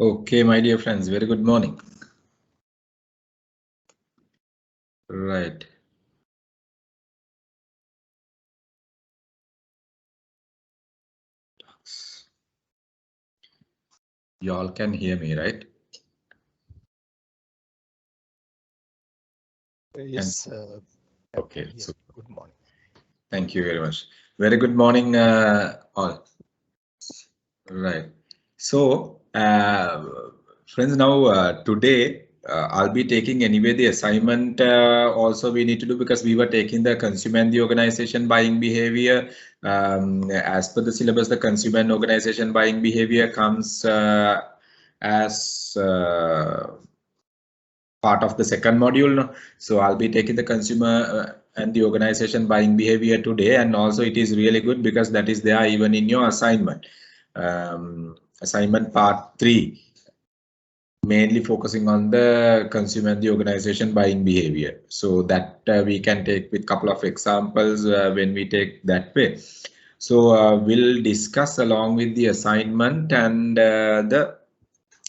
Okay, my dear friends, very good morning. Right. You all can hear me, right? Yes. Okay. So, good morning. thank you very much. Very good morning, all. Right. So, friends, now today I'll be taking anyway the assignment. Also, we need to do because we were taking the consumer and the organization buying behavior. As per the syllabus, the consumer and organization buying behavior comes as part of the second module. No? So I'll be taking the consumer and the organization buying behavior today, and also it is really good because that is there even in your assignment. Assignment part 3, mainly focusing on the consumer and the organization buying behavior. So that we can take with couple of examples when we take that way. So we'll discuss along with the assignment and the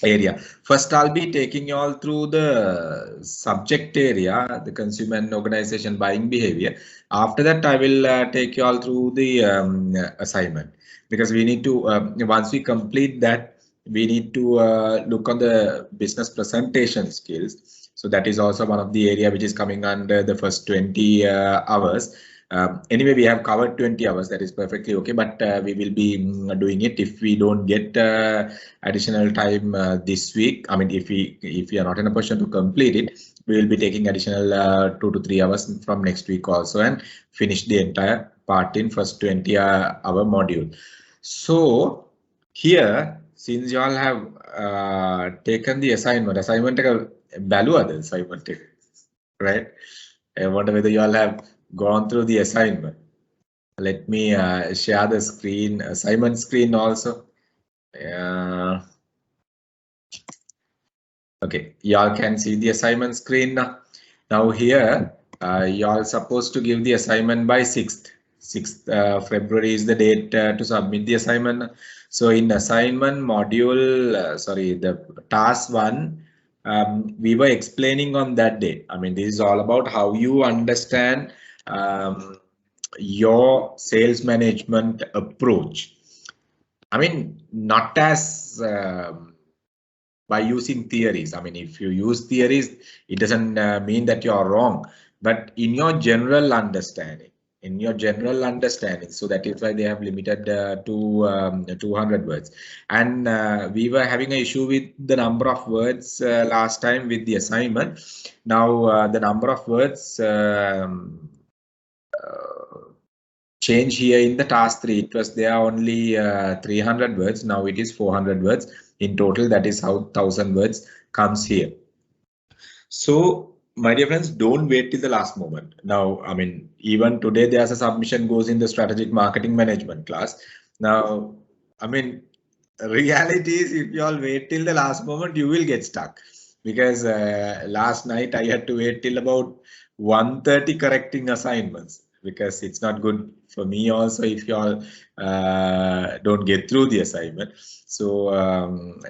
area. First, I'll be taking you all through the subject area, the consumer and organization buying behavior. After that, I will take you all through the assignment, because we need to, once we complete that, we need to look on the business presentation skills. So that is also one of the area which is coming under the first 20 hours. Anyway, we have covered 20 hours. That is perfectly okay, but we will be doing it if we don't get additional time this week. I mean, if we are not in a position to complete it, we will be taking additional 2 to 3 hours from next week also and finish the entire part in first 20 hour module. So here, since you all have taken the assignment value other assignment, right? I wonder whether you all have gone through the assignment. Let me share the screen, assignment screen also. Okay, y'all can see the assignment screen now. Now here, y'all supposed to give the assignment by 6th. 6th February is the date to submit the assignment. So in assignment module, sorry, the task 1, we were explaining on that day. I mean, this is all about how you understand your sales management approach. I mean, not as by using theories. I mean, if you use theories, it doesn't mean that you are wrong, but in your general understanding, so that is why they have limited to 200 words. And we were having an issue with the number of words last time with the assignment. Now the number of words change here in the task 3. It was there only 300 words. Now it is 400 words in total. That is how 1000 words comes here. So my dear friends, don't wait till the last moment. Now, I mean, even today there's a submission goes in the strategic marketing management class. Now, I mean, reality is if you all wait till the last moment, you will get stuck, because last night I had to wait till about 1:30 correcting assignments, because it's not good for me also if you all don't get through the assignment. So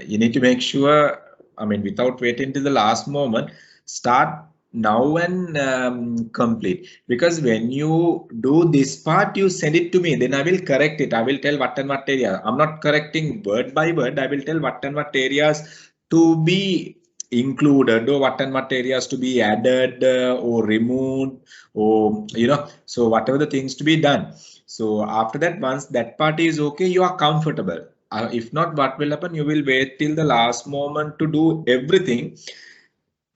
you need to make sure, I mean, without waiting till the last moment, start now and complete, because when you do this part, you send it to me, then I will correct it. I will tell what and what area. I'm not correcting word by word. I will tell what and what areas to be included, or what and what areas to be added or removed, or so whatever the things to be done. So after that, once that part is okay, you are comfortable. If not, what will happen? You will wait till the last moment to do everything.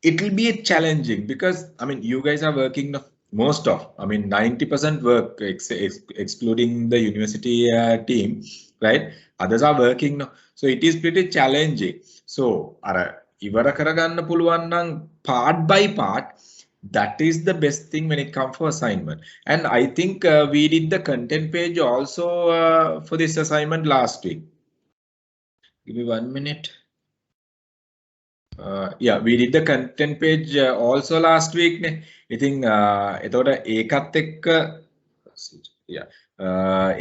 It will be challenging, because I mean, you guys are working most of, I mean, 90% work, excluding the university team, right? Others are working, so it is pretty challenging. So ඉවර කරගන්න පුළුවන් නම් part by part, that is the best thing when it comes for assignment. And I think we did the content page also for this assignment last week. Give me 1 minute. Yeah, we did the content page also last week. I think එතකොට ඒකත් එක්ක yeah.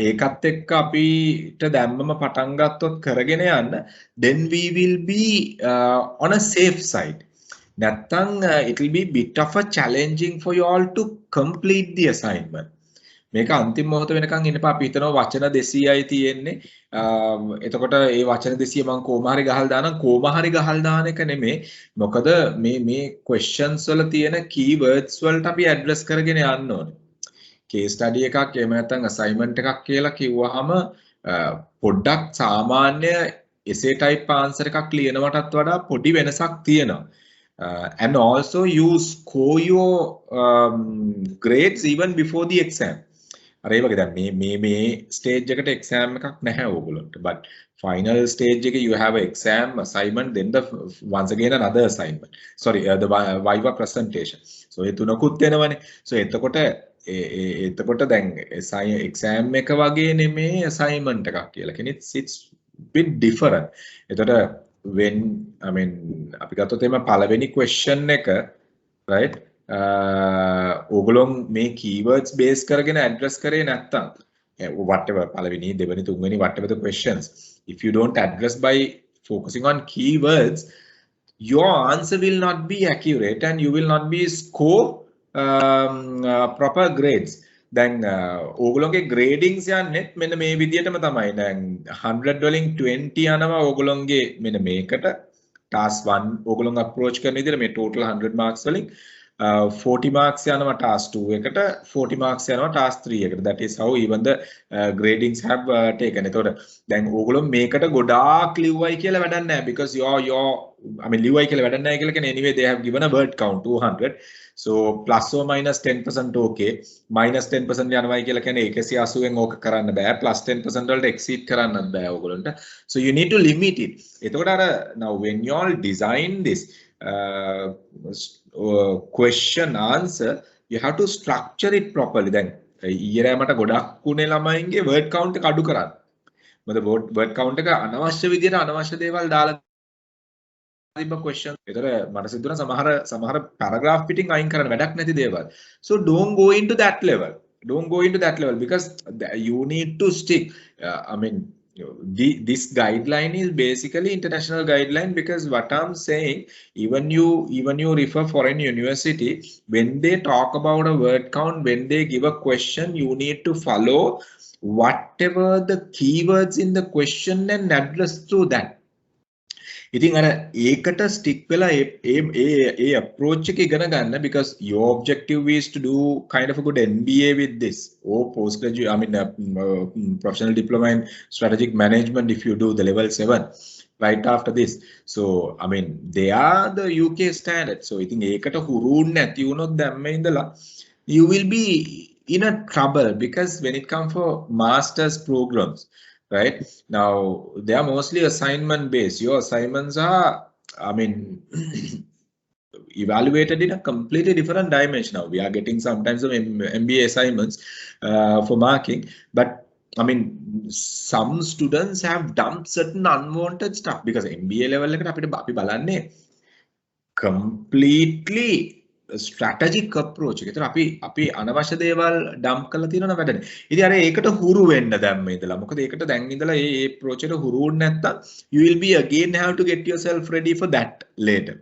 ඒකත් එක්ක අපිට දැම්මම පටන් ගත්තොත් කරගෙන යන්න, then we will be on a safe side. නැත්තම් it will be bit of a challenging for you all to complete the assignment. මේක අන්තිම මොහොත වෙනකන් ඉන්නපා අපි හිතනවා වචන 200යි තියෙන්නේ. එතකොට ඒ වචන 200 මම කොහොම හරි ගහලා දානම්, කොහොම හරි ගහලා දාන එක නෙමෙයි. මොකද මේ questions වල තියෙන keywords වලට අපි address කරගෙන යන්න ඕනේ. case study එකක් එහෙම නැත්නම් assignment එකක් කියලා කිව්වහම පොඩ්ඩක් සාමාන්‍ය essay type answer එකක් ලියනවටත් වඩා පොඩි වෙනසක් තියෙනවා. And also you score your grades even before the exam. අර ඒ වගේ දැන් මේ stage එකට exam එකක් නැහැ ඕගොල්ලන්ට. But final stage එකේ you have an exam, assignment, then once again another assignment. Sorry, the viva presentation. So ඒ තුනකුත් වෙනවනේ. So එතකොට දැන් exam එක වගේ නෙමේ assignment එකක් කියලා. It's bit different. එතකොට when I mean අපි ගත්තොත් එimhe පළවෙනි question එක right ඕගොල්ලෝ මේ keywords base කරගෙන address කරේ නැත්තම් whatever පළවෙනි දෙවෙනි තුන්වෙනි whatever the questions, if you don't address by focusing on keywords, your answer will not be accurate and you will not be score proper grades. දැන් ඕගොල්ලෝගේ gradings යන්නේත් මෙන්න මේ විදිහටම තමයි. දැන් 100 වලින් 20 යනවා ඕගොල්ලෝගේ මෙන්න මේකට task 1 ඕගොල්ලෝ approach කරන විදිහට මේ total 100 marks වලින් 40 marks යනවා task 2 එකට, 40 marks යනවා task 3 එකට. That is how even the gradings have taken. එතකොට දැන් ඕගොල්ලෝ මේකට ගොඩාක් ලිව්වයි කියලා වැඩක් නැහැ, because your I mean ලිව්වයි කියලා වැඩක් නැහැ කියලා කියන්නේ anyway they have given a word count 200. So plus or minus 10% okay, minus 10% යනවායි කියලා කියන්නේ 180ෙන් ඕක කරන්න බෑ, plus 10% වලට exceed කරන්නත් බෑ ඕගොල්ලන්ට. So you need to limit it. එතකොට අර now when you all design this question answer, you have to structure it properly. දැන් ඊයේ මට ගොඩක් උනේ ළමයින්ගේ word count එක අඩු කරන්න. මොකද word count එක අනවශ්‍ය විදිහට අනවශ්‍ය දේවල් දාලා question. ඒතර මට සිදුවන සමහර paragraph පිටින් අයින් කරන්න වැඩක් නැති දේවල්. So don't go into that level. Don't go into that level because you need to stick. I mean, this guideline is basically international guideline, because what I'm saying, even you refer foreign university, when they talk about a word count, when they give a question, you need to follow whatever the keywords in the question and address through that. ඉතින් අර ඒකට stick වෙලා ඒ approach එක ඉගෙන ගන්න, because your objective is to do kind of a good MBA with this or postgraduate, I mean professional diploma in strategic management if you do the level 7 right after this. So I mean they are the UK standard. So ඉතින් ඒකට හුරුුන් නැති වුණොත් දැම්ම ඉඳලා you will be in a trouble, because when it comes for masters programs, right now they are mostly assignment based. Your assignments are, I mean evaluated in a completely different dimension. Now we are getting sometimes some MBA assignments for marking, but I mean some students have dumped certain unwanted stuff, because MBA level එකට අපි බලන්නේ completely strategic approach. ඒතර අපි අනවශ්‍ය දේවල් dump කරලා තියෙනවනේ වැඩනේ. ඉතින් අර ඒකට හුරු වෙන්න දැම්ම ඉඳලා. මොකද ඒකට දැන් ඉඳලා මේ approach එකට හුරු වුනේ නැත්තම් you will be again have to get yourself ready for that later.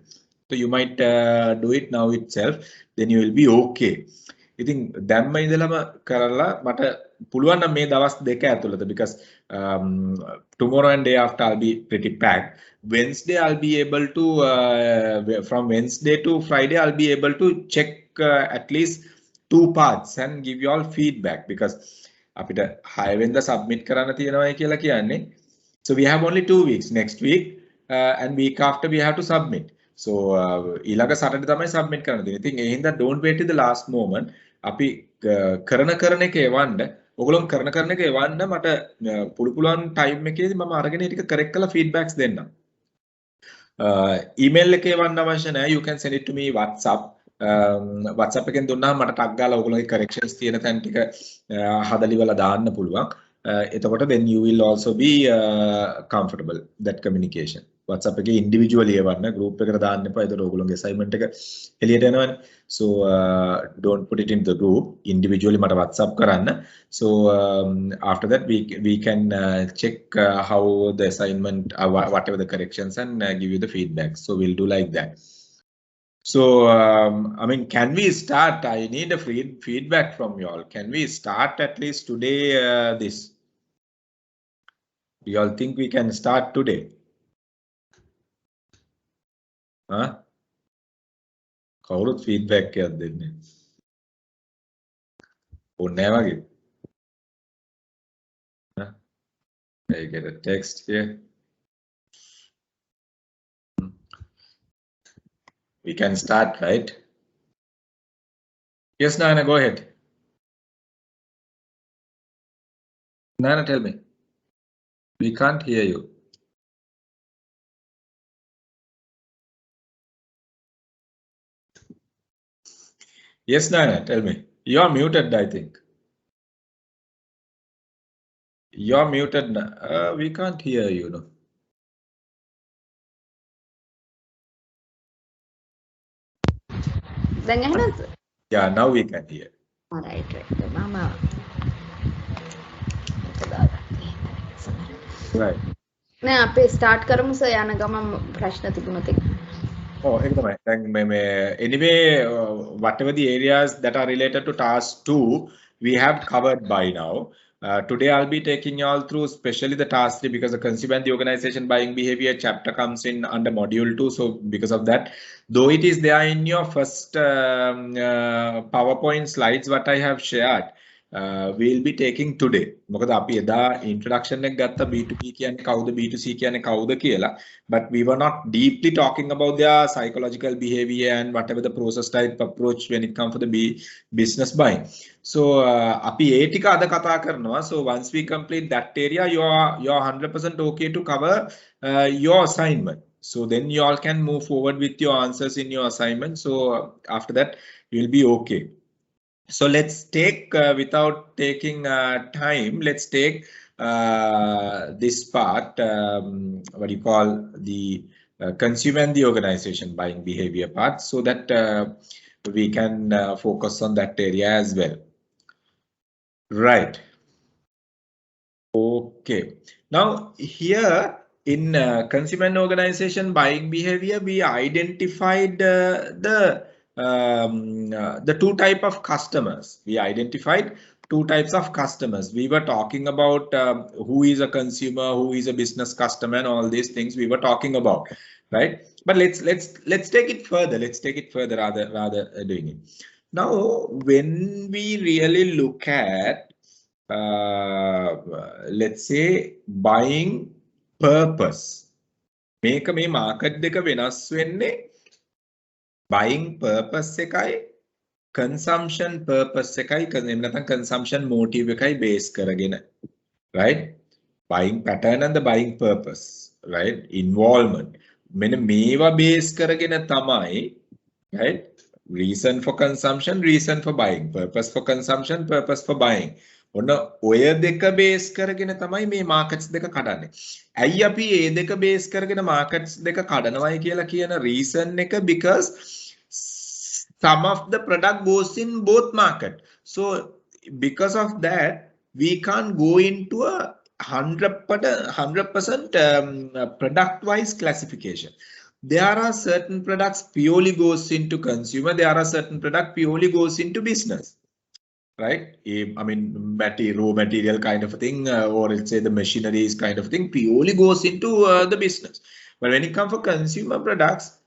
So you might do it now itself, then you will be okay. ඉතින් දැම්ම ඉඳලම කරලා මට පුළුවන් නම් මේ දවස් දෙක ඇතුළත, because tomorrow and day after I'll be pretty packed. Wednesday I'll be able to from Wednesday to Friday I'll be able to check at least 2 parts and give you all feedback, because අපිට 6 වෙනිදා submit කරන්න තියෙනවායි කියලා කියන්නේ. So we have only 2 weeks, next week and week after we have to submit. So ඊළඟ Saturday තමයි submit කරන්න තියෙන්නේ. ඉතින් ඒ හින්දා don't wait till the last moment. අපි කරන එක එවන්න, ඔයගොල්ලෝ කරන එක එවන්න මට පුළුවන් time එකේදී මම අරගෙන ටික correct කරලා feedbacks දෙන්නම්. email එකේ එවන්න අවශ්‍ය නැහැ. You can send it to me WhatsApp. WhatsApp එකෙන් දුන්නාම මට ටග් ගාලා ඔයගොල්ලෝගේ corrections තියෙන තැන් ටික හදලිවලා දාන්න පුළුවන්. එතකොට then you will also be comfortable that communication. WhatsApp එකේ individually එවන්න group එකට දාන්න එපා. ඒතර ඔයගොල්ලෝගේ assignment එක එළියට යනවනේ. So don't put it in the group. Individually මට WhatsApp කරන්න. So after that we can check how the assignment whatever the corrections and give you the feedback. So we'll do like that. So I mean, can we start? I need a feedback from you all. Can we start at least today this? Do you all think we can start today? Huh? කවුරුත් feedback එකක් දෙන්නේ. ඕනේ නැහැ වගේ. I get a text here. We can start, right? Yes, Nana, go ahead. Nana, tell me. We can't hear you. Yes, Nana, tell me. You're muted, I think. You're muted. We can't hear you, no. Yeah, now we can hear. All right, Mama. Right. නෑ අපේ start කරමු sir යන ගමන් ප්‍රශ්න තිබුණොත් ඒක. Oh, ඒක තමයි. දැන් anyway, whatever the areas that are related to task 2, we have covered by now. Today I'll be taking you all through especially the task 3 because the consumer and the organization buying behavior chapter comes in under module 2. So because of that, though it is there in your first PowerPoint slides what I have shared, we'll be taking today. මොකද අපි එදා introduction එක ගත්ත B2B කියන්නේ කවුද B2C කියන්නේ කවුද කියලා, but we were not deeply talking about their psychological behavior and whatever the process type approach when it comes to the business buying. So අපි ඒ ටික අද කතා කරනවා. So once we complete that area, you're 100% okay to cover your assignment. So then you all can move forward with your answers in your assignment. So after that you'll be okay. So let's take without taking time, let's take this part, what do you call the consumer and the organization buying behavior part, so that we can focus on that area as well. Right. Okay. Now here in consumer and organization buying behavior, we identified the two type of customers. We identified two types of customers. We were talking about who is a consumer, who is a business customer, and all these things we were talking about, right? But let's take it further. Let's take it further rather doing it. Now, when we really look at let's say buying purpose, මේක මේ market දෙක වෙනස් වෙන්නේ buying purpose එකයි consumption purpose එකයි එහෙම නැත්නම් consumption motive එකයි base කරගෙන, right? Buying pattern and the buying purpose, right? Involvement මෙන්න මේවා base කරගෙන තමයි, right? Reason for consumption, reason for buying, purpose for consumption, purpose for buying. ඔන්න ඔය දෙක බේස් කරගෙන තමයි මේ මාකට්ස් දෙක කඩන්නේ. ඇයි අපි මේ දෙක බේස් කරගෙන මාකට්ස් දෙක කඩනවයි කියලා කියන රීසන් එක, because some of the product goes in both market. So because of that we can't go into a 100% product wise classification. There are certain products purely goes into consumer, there are certain product purely goes into business. Right? I mean, raw material kind of a thing, or let's say the machineries kind of thing, purely goes into the business. But when it comes for consumer products,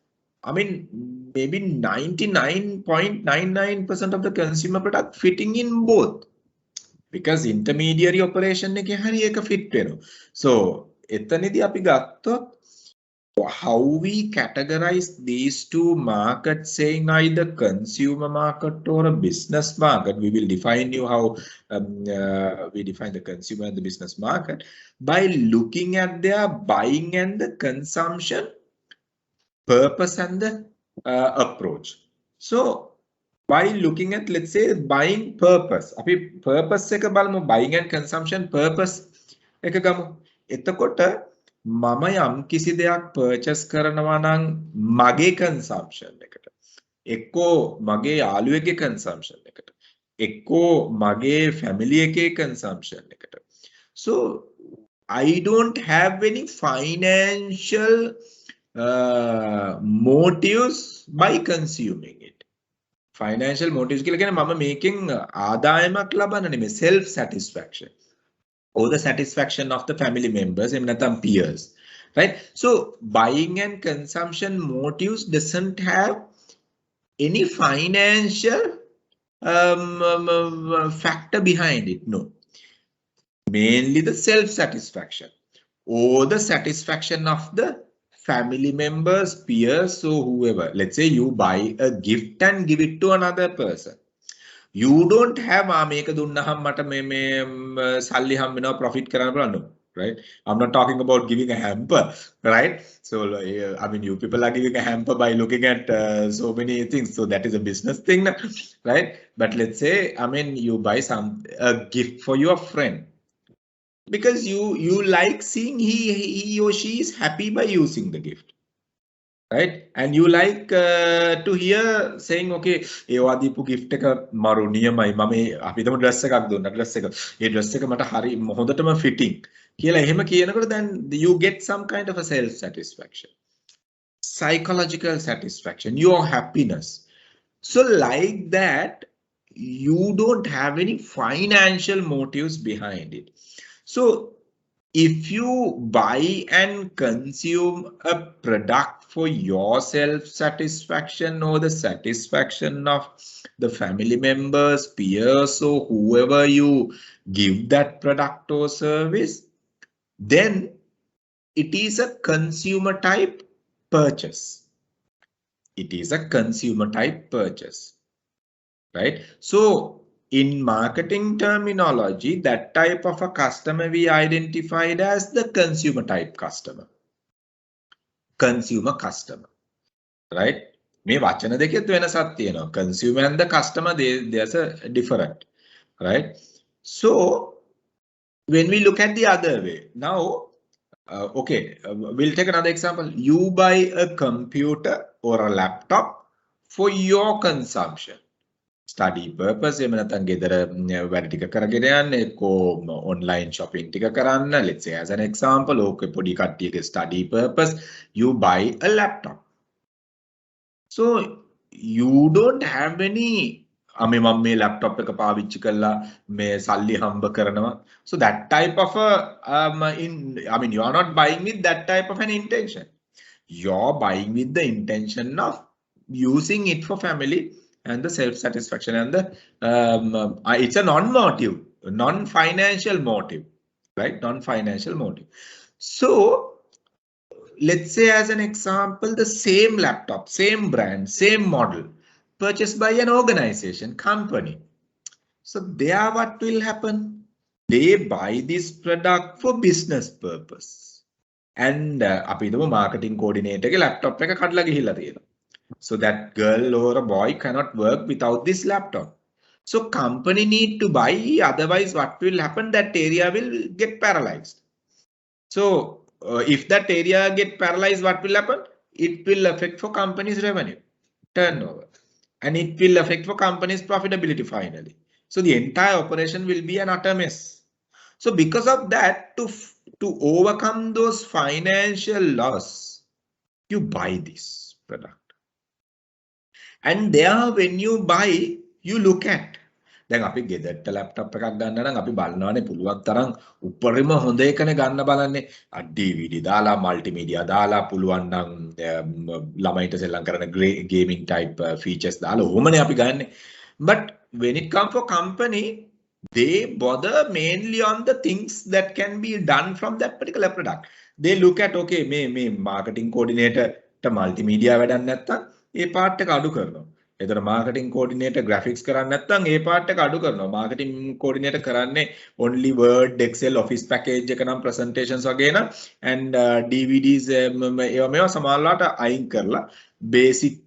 I mean, maybe 99.99% of the consumer product fitting in both, because intermediary operation එකේ හරි එක fit වෙනවා. So එතනදී අපි ගත්තොත් how we categorize these two markets, saying either consumer market or a business market. We will define you how we define the consumer and the business market by looking at their buying and the consumption purpose and the approach. So by looking at, let's say, buying purpose, අපි purpose එක බලමු, buying and consumption purpose එක ගමු. එතකොට මම යම් කිසි දෙයක් purchase කරනවා නම් මගේ consumption එකට එක්කෝ මගේ යාළුවෙක්ගේ consumption එකට එක්කෝ මගේ family එකේ consumption එකට. So I don't have any financial motives by consuming it. Financial motives කියලා කියන්නේ මම මේකෙන් ආදායමක් ලබන්න නෙමෙයි, self satisfaction or the satisfaction of the family members and නැත්නම් peers, right? So buying and consumption motives doesn't have any financial factor behind it, no. Mainly the self satisfaction or the satisfaction of the family members, peers, or whoever. Let's say you buy a gift and give it to another person. You don't have මේක දුන්නහම මට මේ සල්ලි හම්බ වෙනවා profit කරන්න බලන්න, right? I'm not talking about giving a hamper, right? So I mean you people are giving a hamper by looking at so many things, so that is a business thing, right? But let's say I mean you buy a gift for your friend because you like seeing he or she is happy by using the gift, right? And you like to hear saying okay ඒවා දීපු gift එක මරු නියමයි මම අපි හිතමු dress එකක් දුන්නා dress එක ඒ dress එක මට හරි හොඳටම fitting කියලා එහෙම කියනකොට then you get some kind of a self satisfaction, psychological satisfaction, your happiness. So like that you don't have any financial motives behind it. So if you buy and consume a product for your self satisfaction or the satisfaction of the family members, peers, or whoever you give that product or service, then it is a consumer type purchase. It is a consumer type purchase, right? So in marketing terminology, that type of a customer we identified as the consumer type customer. Consumer customer, right? මේ වචන දෙකෙත් වෙනසක් තියෙනවා. Consumer and the customer, there's a different, right? So when we look at the other way, now, okay, we'll take another example. You buy a computer or a laptop for your consumption. Study purpose, එහෙම නැත්නම් ගෙදර වැඩ ටික කරගෙන යන්න, එක්කෝ online shopping ටික කරන්න. Let's say as an example, okay, පොඩි කට්ටියගේ study purpose, you buy a laptop. So you don't have any මම මේ laptop එක පාවිච්චි කරලා මේ සල්ලි හම්බ කරනවා. So that type of a I mean you are not buying with that type of an intention. You're buying with the intention of using it for family and the self-satisfaction and the it's a non-motive, non-financial motive, right? Non-financial motive. So let's say as an example, the same laptop, same brand, same model purchased by an organization, company. So there what will happen? They buy this product for business purpose. And අපි හිතමු marketing coordinator ගේ laptop එක කඩලා ගිහිල්ලා තියෙනවා. So that girl or a boy cannot work without this laptop. So company need to buy, otherwise what will happen? That area will get paralyzed. So if that area get paralyzed, what will happen? It will affect for company's revenue, turnover, and it will affect for company's profitability finally. So the entire operation will be an utter mess. So because of that, to overcome those financial loss, you buy this product. And there when you buy, you look at. දැන් අපි ගෙදරට laptop එකක් ගන්න නම් අපි බලනවානේ පුළුවන් තරම් උඩරිම හොඳ එකනේ ගන්න බලන්නේ. DVD දාලා multimedia දාලා පුළුවන් නම් ළමයිට සෙල්ලම් කරන gaming type features දාලා ඕමනේ අපි ගන්නෙ. But when it comes for company, they bother mainly on the things that can be done from that particular product. They look at okay මේ marketing coordinator ට multimedia වැඩක් නැත්තම් ඒ part එක අඩු කරනවා. එතන marketing coordinator graphics කරන්නේ නැත්නම් ඒ part එක අඩු කරනවා. marketing coordinator කරන්නේ only word, excel, office package එක නම් presentations වගේ නම් and DVDs මේවා සමහරවිට අයින් කරලා basic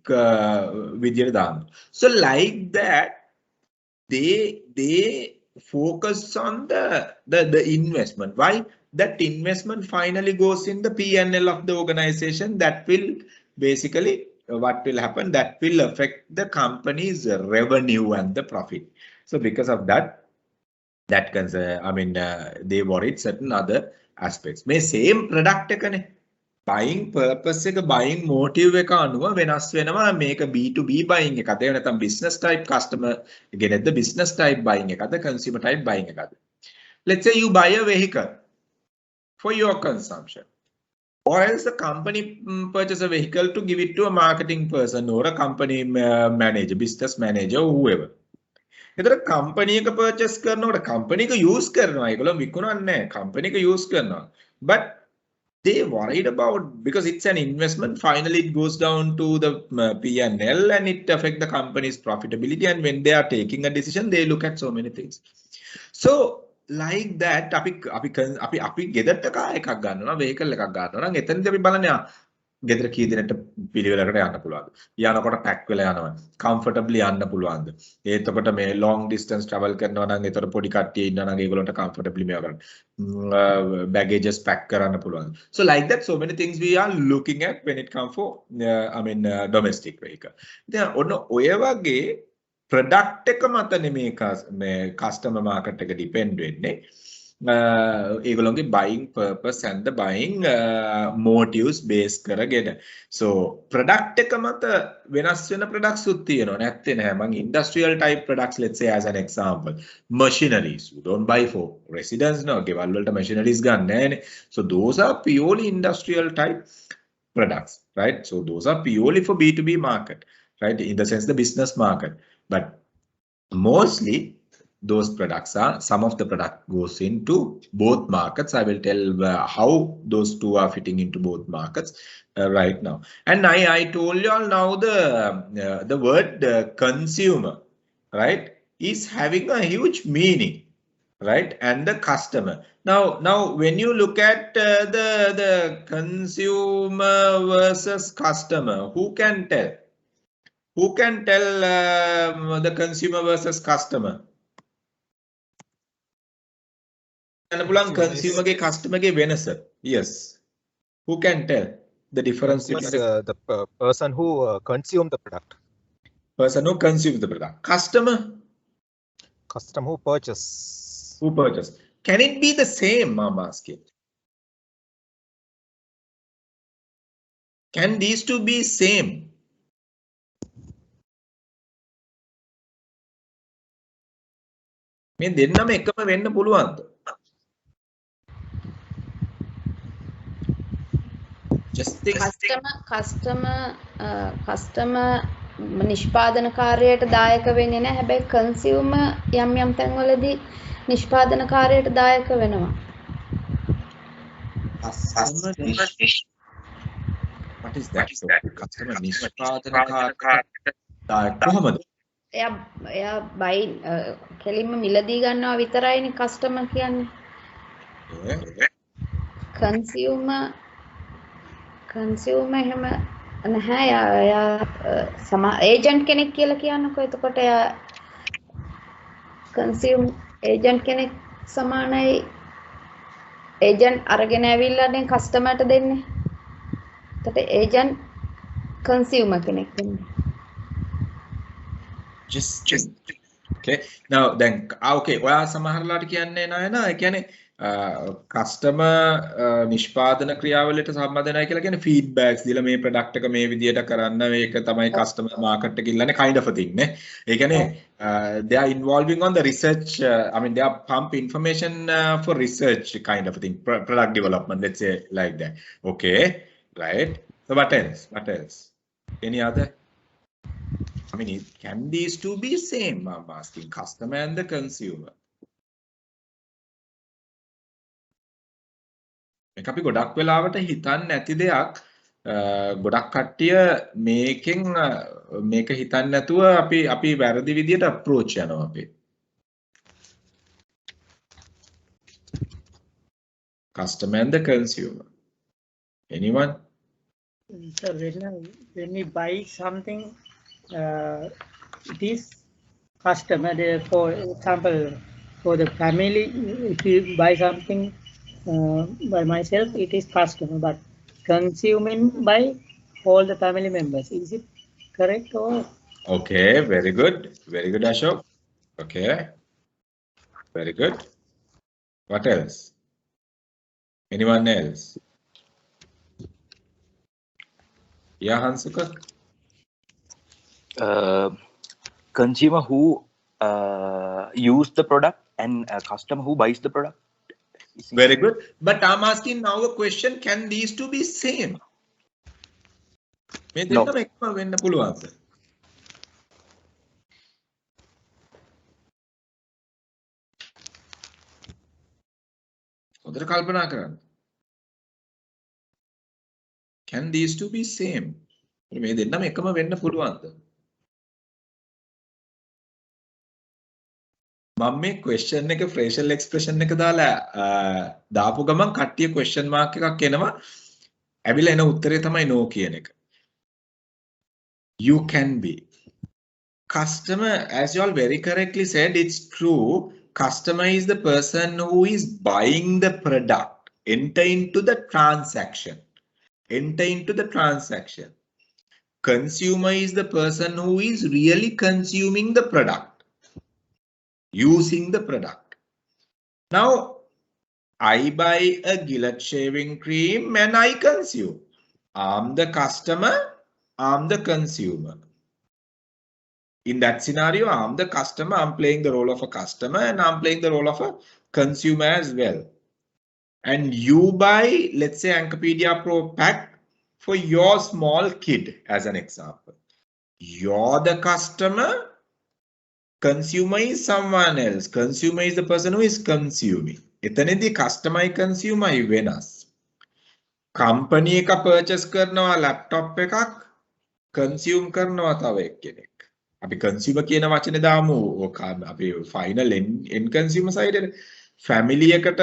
විදියට දානවා. So like that they focus on the investment. Why? that investment finally goes in the P&L of the organization. That will basically, what will happen? That will affect the company's revenue and the profit. So because of that, they worried certain other aspects. May same product එකනේ buying purpose එක buying motive එක අනුව වෙනස් වෙනවා මේක B2B buying එකද එහෙම නැත්නම් business type customer ගෙනෙද්ද business type buying එකද consumer type buying එකද. Let's say you buy a vehicle for your consumption, or else the company purchase a vehicle to give it to a marketing person or a company manager, business manager, whoever. එතකොට company එක purchase කරනකොට company එක use කරනවා ඒගොල්ලෝ විකුණන්නේ නැහැ company එක use කරනවා but they worried about because it's an investment finally it goes down to the P&L and it affect the company's profitability, and when they are taking a decision they look at so many things. So like that අපි ගෙදරට car එකක් ගන්නවා vehicle එකක් ගන්නවා නම් එතනදී අපි බලන්නේ ගෙදර කී දිනකට පිළිවෙලකට යන්න පුළුවන්ද යනකොට පැක් වෙලා යනවා comfortably යන්න පුළුවන්ද එතකොට මේ long distance travel කරනවා නම් එතකොට පොඩි කට්ටිය ඉන්නවා නම් ඒගොල්ලන්ට comfortably මේවා කරන්න baggages pack කරන්න පුළුවන්ද. So like that so many things we are looking at when it comes for domestic vehicle. ඉතින් ඔන්න ඔය වගේ product එක මත නෙමේ customer market එක depend වෙන්නේ. ඒගොල්ලෝගේ buying purpose and the buying motives base කරගෙන. So product එක මත වෙනස් වෙන products උත් තියෙනවා නැත්තේ නෑ. මම industrial type products, let's say as an example, machineries you don't buy for residence no ගෙවල් වලට machineries ගන්න නෑනේ. So those are purely industrial type products, right? So those are purely for B2B market, right? In the sense the business market, but mostly those products are, some of the product goes into both markets. I will tell how those two are fitting into both markets right now. And I told you all now the word consumer, right, is having a huge meaning, right, and the customer. Now when you look at the consumer versus customer, who can tell the consumer versus customer? Consumer ke customer ke වෙනස. Yes. Who can tell the difference between the person who consume the product? Person who consumes the product. Customer Who purchase. Who purchase. Can it be the same, I'm asking? Can these two be same? මේ දෙන්නම එකම වෙන්න පුළුවන්ද? Just think. customer නිෂ්පාදන කාර්යයට දායක වෙන්නේ නැහැ. හැබැයි consumer යම් යම් තැන්වලදී නිෂ්පාදන කාර්යයට දායක වෙනවා. What is that? Customer නිෂ්පාදන කාර්යයට දායක කොහොමද? එයා buy කෙලින්ම මිලදී ගන්නවා විතරයිනේ customer කියන්නේ. consumer එහෙම නැහැ. එයා agent කෙනෙක් කියලා කියන්නකෝ. එතකොට එයා consume agent කෙනෙක් සමානයි agent අරගෙන ඇවිල්ලානේ customer ට දෙන්නේ. එතකොට agent consumer කෙනෙක් වෙන්නේ. Just okay. Now then okay ඔයා සමහරලාට කියන්නේ නේද? ඒ කියන්නේ customer නිෂ්පාදන ක්‍රියාවලියට සම්බන්ධ නැහැ කියලා කියන්නේ feedbacks දීලා මේ product එක මේ විදියට කරන්න මේක තමයි customer market එක ඉල්ලන්නේ kind of a thing නේ. ඒ කියන්නේ they are involving on the research they are pump information for research kind of a thing, product development, let's say like that. Okay, right. So what else? Any other? Can these two be same? I'm asking, customer and the consumer. මේක අපි ගොඩක් වෙලාවට හිතන්නේ නැති දෙයක්. ගොඩක් කට්ටිය මේකෙන් මේක හිතන්නේ නැතුව අපි වැරදි විදියට approach යනවා අපි. Customer and the consumer. Anyone? So when we buy something, it is customer. For example, for the family, if you buy something by myself, it is customer, but consuming by all the family members. Is it correct or? Okay, very good. Very good, Ashok. Okay, very good. What else? Anyone else? Yeah, Hansuka? Consumer who use the product and customer who buys the product. Very good. But I'm asking now a question, can these two be same? No. Can these two be same? මේ දෙන්නම එකම වෙන්න පුළුවන්ද? මම මේ question එක facial expression එක දාලා දාපු ගමන් කට්ටිය question mark එකක් එනවා. ඇවිල්ලා එන උත්තරේ තමයි no කියන එක. You can be. Customer, as you all very correctly said, it's true. Customer is the person who is buying the product. Enter into the transaction. Enter into the transaction. Consumer is the person who is really consuming the product, using the product. Now, I buy a Gillette shaving cream and I consume. I'm the customer, I'm the consumer. In that scenario, I'm the customer, I'm playing the role of a customer and I'm playing the role of a consumer as well. And you buy, let's say, Ancopedia Pro pack for your small kid as an example. You're the customer, consumer is someone else. Consumer is the person who is consuming. එතනදී customer consumer වෙනස්. Company එක purchase කරනවා laptop එකක්, consume කරනවා තව එක්කෙනෙක්. අපි consumer කියන වචනේ දාමු අපි final end consumer side එකේ. Family එකට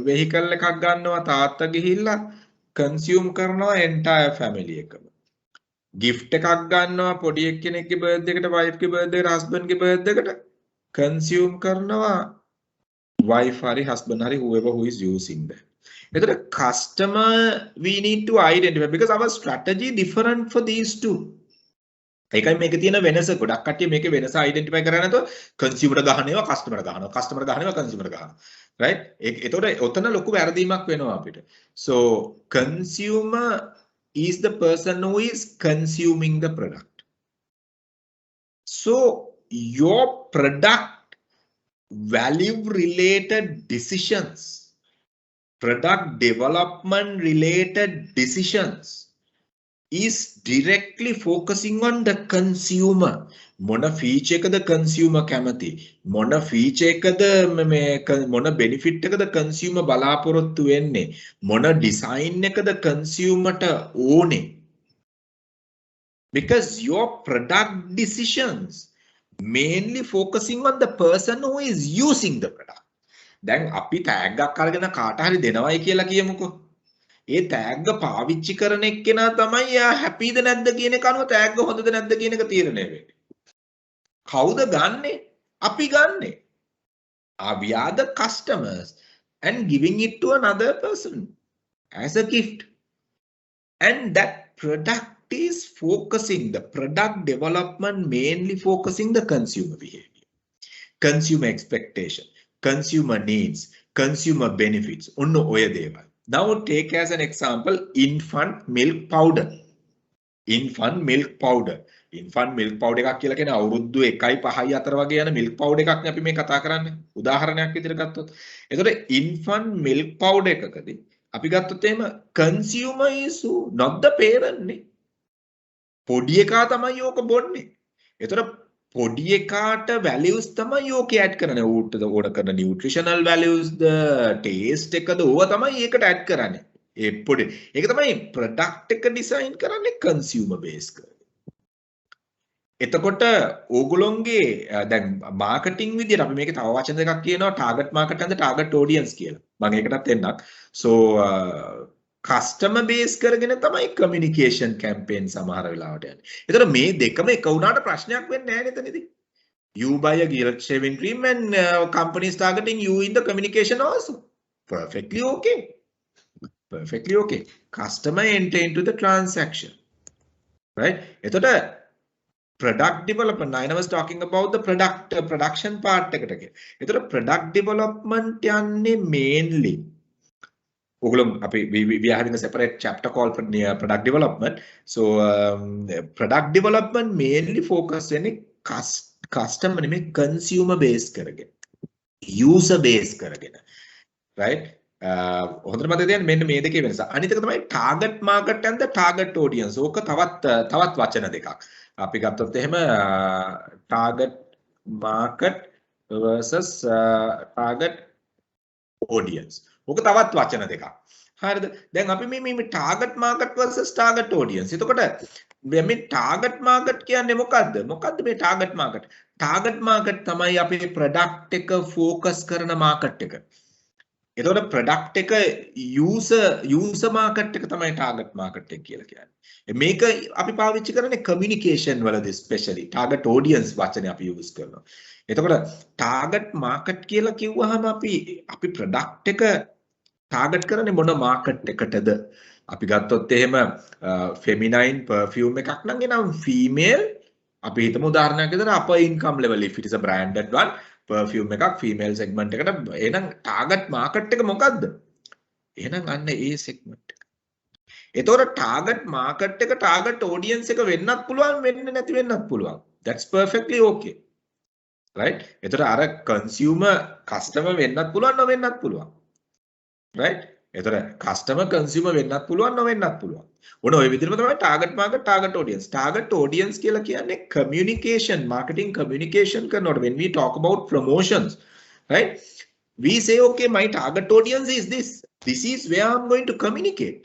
vehicle එකක් ගන්නවා තාත්තා ගිහිල්ලා consume කරනවා entire family එකම. Gift එකක් ගන්නවා පොඩි එක්කෙනෙක්ගේ birthday එකට wife ගේ birthday එකට husband ගේ birthday එකට consume කරනවා wife hari husband hari whoever who is using that. එතකොට customer we need to identify because our strategy different for these two. ඒකයි මේකේ තියෙන වෙනස. ගොඩක් කට්ටිය මේකේ වෙනස identify කරන්නේ නැතුව consumer ගහනවා customer ගහනවා customer ගහනවා consumer ගහනවා. Right? එතකොට ඔතන ලොකු වැරදීමක් වෙනවා අපිට. So consumer is the person who is consuming the product. So your product value related decisions, product development related decisions is directly focusing on the consumer. Mona feature ekada consumer කැමති. Mona feature ekada mona benefit ekada consumer බලාපොරොත්තු වෙන්නේ. Mona design ekada consumer ට ඕනේ. Because your product decisions mainly focusing on the person who is using the product. දැන් අපි tag එකක් අරගෙන කාට හරි දෙනවයි කියලා කියමුකෝ. ඒ tag පාවිච්චි කරන එක්කෙනා තමයි යා happyද නැද්ද කියන එක අනුව tag හොඳද නැද්ද කියන එක තීරණය වෙන්නේ. කවුද ගන්නෙ? අපි ගන්නෙ. We are the customers and giving it to another person as a gift. And that product is focusing, the product development mainly focusing the consumer behavior, consumer expectation, consumer needs, consumer benefits. Unno oya දේවල්. Now take as an example infant milk powder. Infant milk powder. Infant milk powder එකක් කියලා කියන අවුරුදු 1යි 5යි අතර වගේ යන milk powder එකක් නේ අපි මේ කතා කරන්නේ. උදාහරණයක් විදිහට ගත්තොත්. එතකොට infant milk powder එකකදී අපි ගත්තොත් එහෙම consumer is who? Not the parent නේ. පොඩි එකා තමයි ඕක බොන්නේ. එතකොට පොඩි එකාට values තමයි ඕකේ add කරන්නේ. ඌට ඕන කරන nutritional values the taste එකද ඕවා තමයි ඒකට add කරන්නේ. ඒ පොඩි ඒක තමයි product එක design කරන්නේ consumer base කරගෙන. එතකොට ඕගොල්ලෝගේ දැන් marketing විදියට අපි මේකේ තව වචන දෙකක් කියනවා target market and target audience කියලා. මම ඒකටත් එන්නක්. So customer base කරගෙන තමයි communication campaign සමහර වෙලාවට යන්නේ. ඒතර මේ දෙකම එක වුණාට ප්‍රශ්නයක් වෙන්නේ නැහැ නේද නේද? You buy a Gillette shaving cream and company is targeting you in the communication also. perfectly okay. Perfectly okay. Customer enter into the transaction, right? එතකොට product development, I was talking about the production part එකට. එතකොට product development යන්නේ mainly we are having a separate chapter called product development. So product development mainly focus on customer නෙමෙයි consumer base කරගෙන, user base කරගෙන, right? හොඳට මතක තියාගන්න මෙන්න මේ දෙකේ වෙනස. අනිත් එක තමයි target market and the target audience. ඕක තවත් වචන දෙකක්. අපි ගත්තොත් එහෙම target market versus target audience. ඕක තවත් වචන දෙකක්. හරිද? දැන් අපි මේ target market versus target audience. එතකොට මේ target market කියන්නේ මොකද්ද? මොකද්ද මේ target market? Target market තමයි අපේ product එක focus කරන market එක. එතකොට product එක user market එක තමයි target market එක කියලා කියන්නේ. මේක අපි පාවිච්චි කරන්නේ communication වලදී especially target audience වචනේ අපි use කරනවා. එතකොට target market කියලා කිව්වහම අපි product එක target කරන්නේ මොන market එකටද? අපි ගත්තොත් එහෙම feminine perfume එකක් නම් එනම් female, අපි හිතමු උදාහරණයක් විදිහට upper income level if it is a branded one perfume එකක් female segment එකට, එහෙනම් target market එක මොකද්ද? එහෙනම් අන්න ඒ segment එක. එතකොට target market එක target audience එක වෙන්නත් පුළුවන්, වෙන්නේ නැති වෙන්නත් පුළුවන්. That's perfectly okay. Right? එතකොට අර consumer customer වෙන්නත් පුළුවන්, නොවෙන්නත් පුළුවන්. Right? එතකොට customer consumer වෙන්නත් පුළුවන්, නොවෙන්නත් පුළුවන්. ඔන්න ඔය විදිහටම තමයි target market target audience. Target audience කියලා කියන්නේ communication, marketing communication කරනකොට when we talk about promotions, right? We say okay, my target audience is this. This is where I'm going to communicate.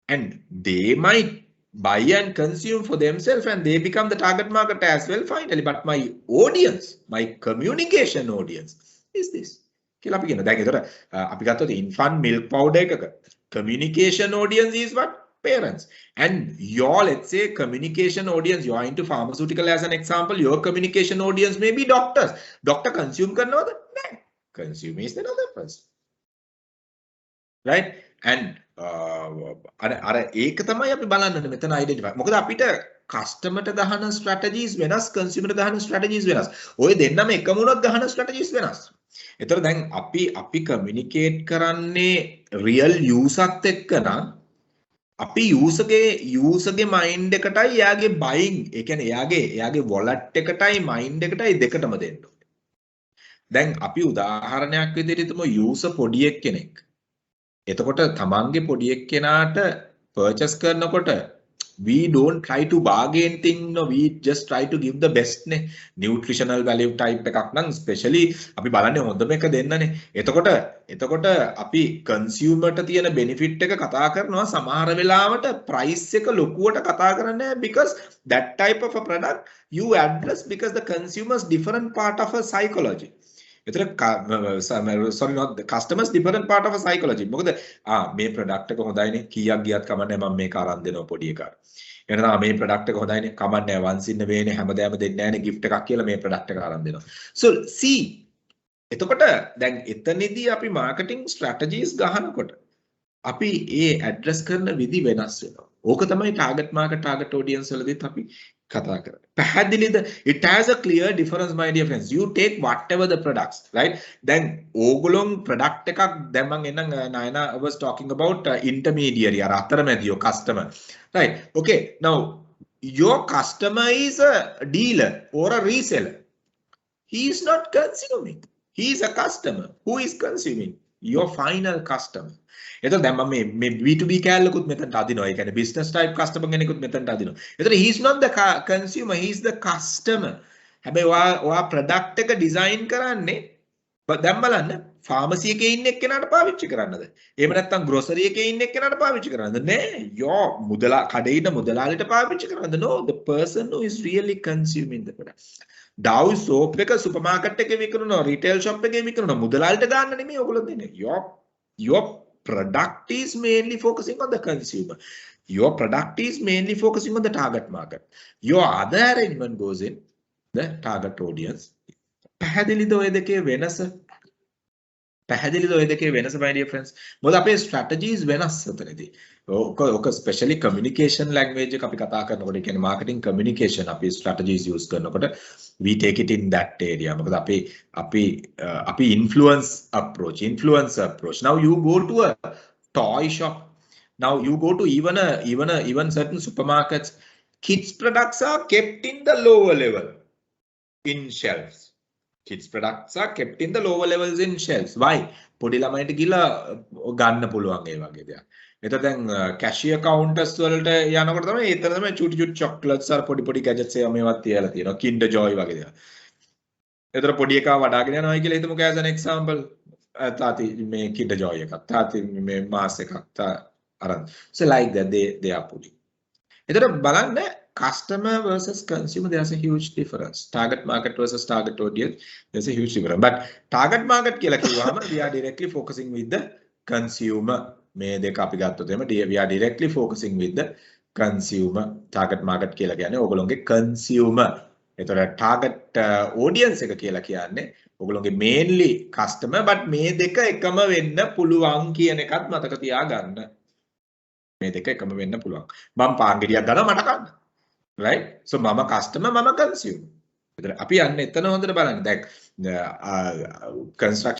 And they might buy and consume for themselves and they become the target market as well finally. But my audience, my communication audience is this. කියලා අපි කියනවා. දැන් ඒතර අපි ගත්තොත් infant milk powder එකක communication audience is what? Parents. And your, let's say, communication audience, you are into pharmaceutical as an example, your communication audience may be doctors. Doctor consume කරනවද? නැහැ. Consume is another person. Right? And අර ඒක තමයි අපි බලන්න මෙතන identify. මොකද අපිට customer ට ගහන strategies වෙනස්, consumer ට ගහන strategies වෙනස්. ඔය දෙන්නම එකම වුණොත් ගහන strategies වෙනස්. එතකොට දැන් අපි communicate කරන්නේ real user එක්ක නම් අපි user ගේ mind එකටයි එයාගේ buying, ඒ කියන්නේ එයාගේ wallet එකටයි mind එකටයි දෙකටම දෙන්න ඕනේ. දැන් අපි උදාහරණයක් විදිහට හිතමු user පොඩි එක්කෙනෙක්. එතකොට තමන්ගේ පොඩි එක්කෙනාට purchase කරනකොට we don't try to bargain thing, no, we just try to give the best ne nutritional value type එකක් නම් especially අපි බලන්නේ හොඳම එක දෙන්නනේ. එතකොට අපි consumer ට තියෙන benefit එක කතා කරනවා, සමහර වෙලාවට price එක ලොකුවට කතා කරන්නේ because that type of a product you address because the consumers different part of a psychology. sorry, not the customers different part of a psychology. මොකද මේ product එක හොඳයිනේ, කීයක් ගියත් කමන්නේ මම මේක අරන් දෙනවා පොඩි එකාට. එහෙනම් මේ product එක හොඳයිනේ, කමන්නේ once in a way නේ, හැමදාම දෙන්නේ නැහැනේ gift එකක් කියලා මේ product එක අරන් දෙනවා. So see, එතකොට දැන් එතනදී අපි marketing strategies ගහනකොට අපි ඒ address කරන විදි වෙනස් වෙනවා. ඕක තමයි target market target audience වලදීත් අපි කතා කරන්නේ. පැහැදිලිද? It has a clear difference, my dear friends. You take whatever the products, right? Then ඕගොල්ලෝ product එකක් දැන් මම එන්නම් Nayana was talking about intermediary අර අතරමැදියෝ customer, right? Okay, now your customer is a dealer or a reseller. He is not consuming. He is a customer. Who is consuming? Your final customer. එතකොට දැන් මම මේ B2B කැලලකුත් මෙතනට අදිනවා. ඒ කියන්නේ business type customer කෙනෙකුත් මෙතනට අදිනවා. එතකොට he is not the consumer, he is the customer. හැබැයි ඔයා product එක design කරන්නේ දැන් බලන්න pharmacy එකේ ඉන්න එක්කෙනාට පාවිච්චි කරන්නද? එහෙම නැත්නම් grocery එකේ ඉන්න එක්කෙනාට පාවිච්චි කරන්නද? නෑ. your කඩේ ඉන්න මුදලාලිට පාවිච්චි කරන්නද? No, the person who is really consuming the product. Dow soap එක supermarket එකේ විකුණනවා, retail shop එකේ විකුණනවා, මුදලාලිට ගන්න නෙමෙයි ඔයගොල්ලෝ දෙන්නේ. your product is mainly focusing on the consumer. Your product is mainly focusing on the target market. Your other arrangement goes in the target audience. පැහැදිලිද ඔය දෙකේ වෙනස? පැහැදිලිද ඔය දෙකේ වෙනස my dear friends? මොකද අපේ strategies වෙනස් උතනදී. ඔක especially communication language එක අපි කතා කරනකොට කියන්නේ marketing communication අපි strategies use කරනකොට we take it in that area. මොකද අපි influence approach. Now you go to a toy shop. Now you go to even certain supermarkets. Kids products are kept in the lower level in shelves. Kids products are kept in the lower levels in shelves. Why? පොඩි ළමයිට ගිහලා ගන්න පුළුවන් ඒ වගේ දෙයක්. එතකොට දැන් cashier counters වලට යනකොට තමයි ඒතර තමයි චුටි චුටි chocolates අර පොඩි gadgets ඒවා මේවත් තියලා තියෙනවා. Kinder Joy වගේ දේවල්. එතකොට පොඩි එකා වඩාගෙන යනවා කියලා හිතමුකෝ as an example. තාති මේ Kinder Joy එකක්. තාති මේ මාස් එකක් අරන්. So like that they are putting. එතකොට බලන්න customer versus consumer, there's a huge difference. Target market versus target audience, there's a huge difference. But target market කියලා කිව්වම we are directly focusing with the consumer. මේ දෙක අපි ගත්තොත් එහෙම we are directly focusing with the consumer. Target market කියලා කියන්නේ ඕගොල්ලෝගේ consumer. එතකොට target audience එක කියලා කියන්නේ ඕගොල්ලෝගේ mainly customer, but මේ දෙක එකම වෙන්න පුළුවන් කියන එකත් මතක තියාගන්න. මේ දෙක එකම වෙන්න පුළුවන්. මම පාංගිරියක් ගන්න මට ගන්න. Right? So mama customer, mama consumer. අපි යන්නේ එතන හොඳට බලන්න. දැන් construction